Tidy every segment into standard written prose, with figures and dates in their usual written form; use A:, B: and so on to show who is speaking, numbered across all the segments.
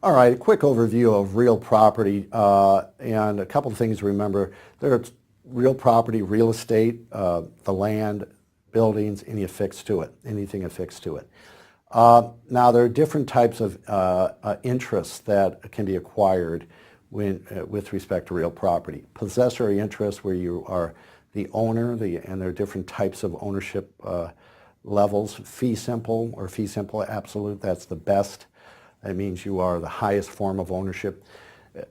A: All right, a quick overview of real property and a couple of things to remember. There's real property, real estate, the land, buildings, anything affixed to it. Now, there are different types of interests that can be acquired with respect to real property. Possessory interests, where you are the owner, and there are different types of ownership levels. Fee simple or fee simple absolute, that's the best. That means you are the highest form of ownership.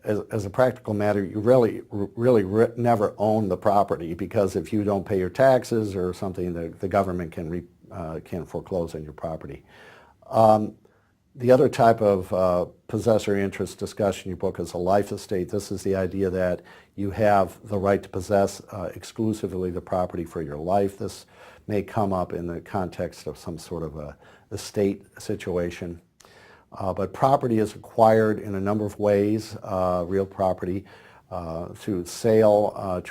A: As a practical matter, you really never own the property, because if you don't pay your taxes or something, the government can foreclose on your property. The other type of possessory interest discussed in your book is a life estate. This is the idea that you have the right to possess exclusively the property for your life. This may come up in the context of some sort of a estate situation. But property is acquired in a number of ways, real property, through sale.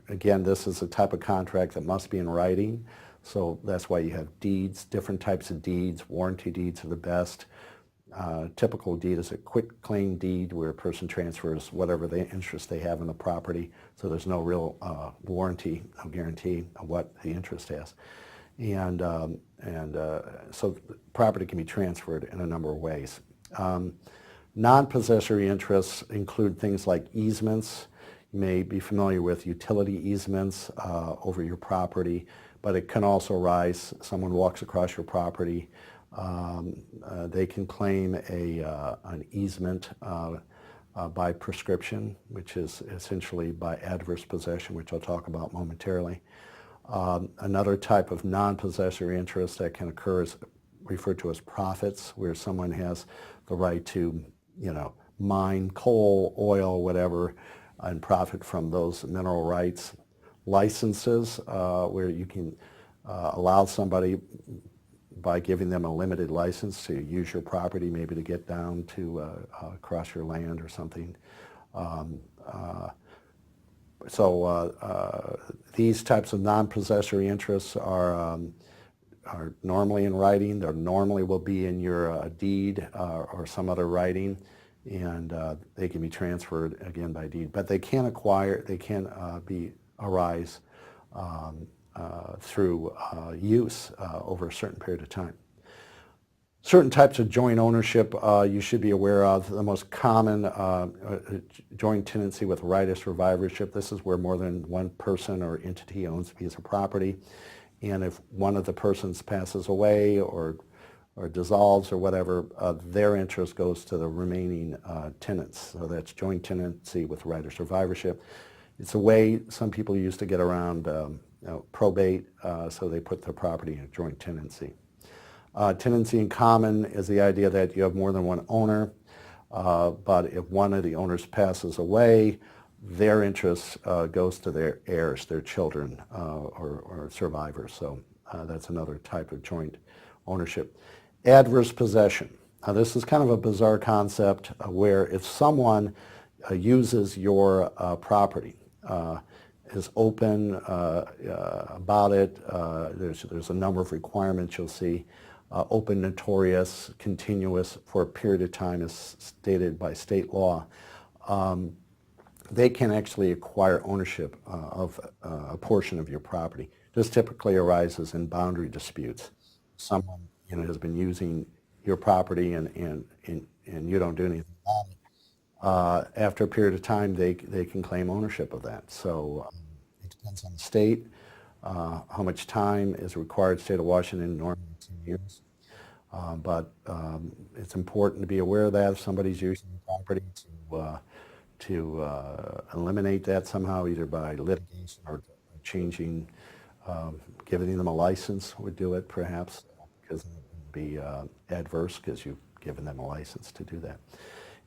A: Again, this is a type of contract that must be in writing, so that's why you have deeds, different types of deeds. Warranty deeds are the best. Typical deed is a quick claim deed, where a person transfers whatever the interest they have in the property, so there's no real warranty, no guarantee of what the interest has. So property can be transferred in a number of ways. Non-possessory interests include things like easements. You may be familiar with utility easements over your property, but it can also arise, someone walks across your property, they can claim an easement by prescription, which is essentially by adverse possession, which I'll talk about momentarily. Another type of non-possessory interest that can occur is referred to as profits, where someone has the right to, mine coal, oil, whatever, and profit from those mineral rights. Licenses, where you can allow somebody, by giving them a limited license, to use your property, maybe to get down to across your land or something. These types of non-possessory interests are normally in writing. They normally will be in your deed or some other writing, and they can be transferred again by deed. But they can arise through use over a certain period of time. Certain types of joint ownership you should be aware of. The most common, joint tenancy with right of survivorship. This is where more than one person or entity owns a piece of property. And if one of the persons passes away or dissolves or whatever, their interest goes to the remaining tenants. So that's joint tenancy with right of survivorship. It's a way some people used to get around probate, so they put their property in a joint tenancy. Tenancy in common is the idea that you have more than one owner, but if one of the owners passes away, their interest goes to their heirs, their children, or survivors. So that's another type of joint ownership. Adverse possession. Now, this is kind of a bizarre concept where if someone uses your property, is open about it, there's a number of requirements you'll see. Open, notorious, continuous for a period of time as stated by state law, they can actually acquire ownership of a portion of your property. This typically arises in boundary disputes. Someone has been using your property and you don't do anything about it. After a period of time, they can claim ownership of that. So it depends on the state. How much time is required? State of Washington, normally 2 years. But it's important to be aware of that if somebody's using the property to eliminate that somehow, either by litigation or changing, giving them a license would do it, perhaps, because it would be adverse because you've given them a license to do that.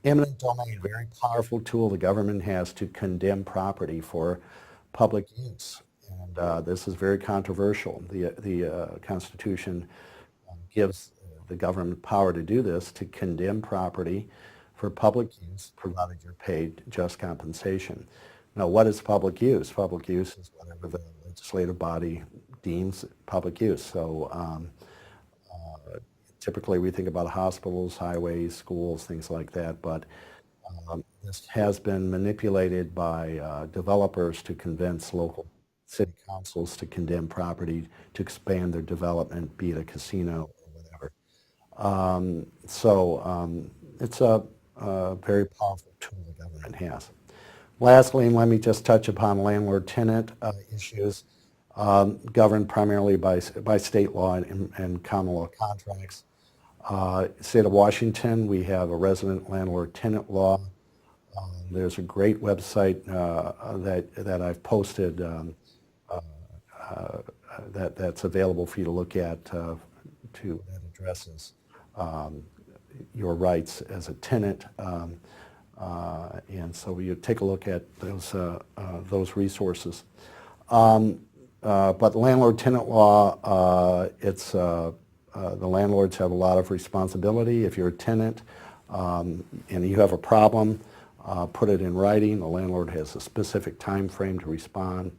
A: Eminent domain, very powerful tool the government has to condemn property for public use. And this is very controversial. The Constitution gives the government power to do this, to condemn property for public use, provided you're paid just compensation. Now, what is public use? Public use is whatever the legislative body deems public use. So Typically, we think about hospitals, highways, schools, things like that, but this has been manipulated by developers to convince local city councils to condemn property to expand their development, be it a casino or whatever. It's a very powerful tool the government has. Lastly, let me just touch upon landlord-tenant issues governed primarily by state law and common law contracts. State of Washington, we have a resident landlord tenant law. There's a great website that I've posted that's available for you to look at that addresses your rights as a tenant. And so you take a look at those resources. But landlord-tenant law, the landlords have a lot of responsibility. If you're a tenant and you have a problem, put it in writing. The landlord has a specific time frame to respond.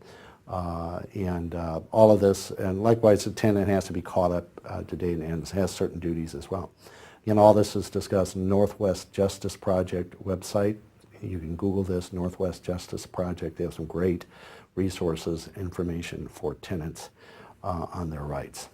A: All of this, and likewise the tenant has to be caught up to date and has certain duties as well. Again, all this is discussed in the Northwest Justice Project website. You can Google this, Northwest Justice Project. They have some great resources, information for tenants on their rights.